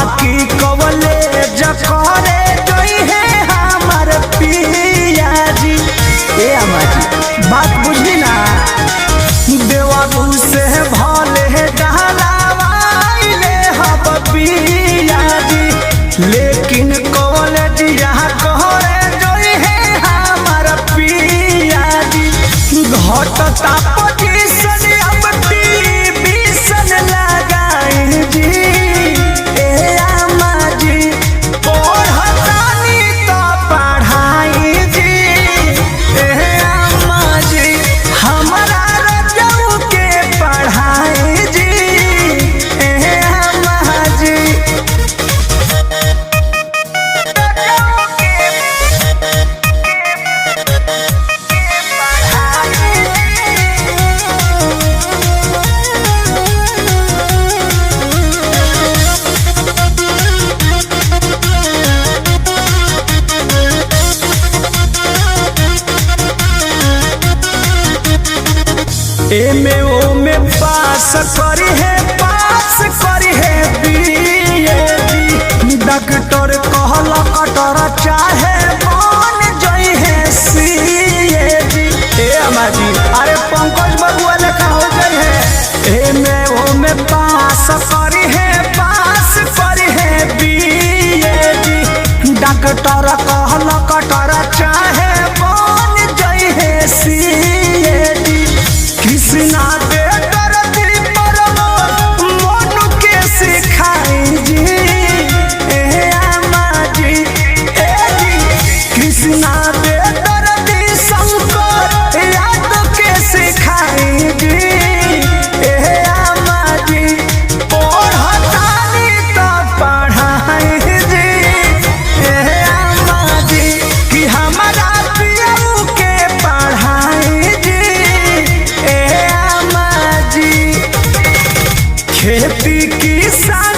बाकी कवले जकरे गई है हमार पिया जी। ए अम्मा जी बात बुझली ना, देवारू से भले डहलावाइले हब पिया जी, लेकिन कवले यहाँ कहरे गई है हमार पिया जी। घटता पोजीशन अब टीवीशन लगाई जी। ए अम्मा जी पढ़तानी तो पढ़ाई जी। ए अम्मा जी हमारा रजऊ के पढ़ाई जी। ए अम्मा जी एमे ओमे पास करी है बीएडी। डॉक्टर कहल कटर चाहे बन जई है सीएडी। ए अम्मा जी अरे पंकज बबुआ लेखा हो गई है। एमे ओमे पास करी है बीएडी। डॉक्टर कहल कटर चाहे बन जई है सीएडी। कृष्णा दे करती पर मनु के सिखाई जी। ए अम्मा जी ए जी कृष्णा दे करती शंकर याद के सिखाई जी। ए अम्मा जी पढ़तानी तो पढ़ाई जी। ए अम्मा जी कि हमारा पियऊ के पढ़ाई जी। खेती किसान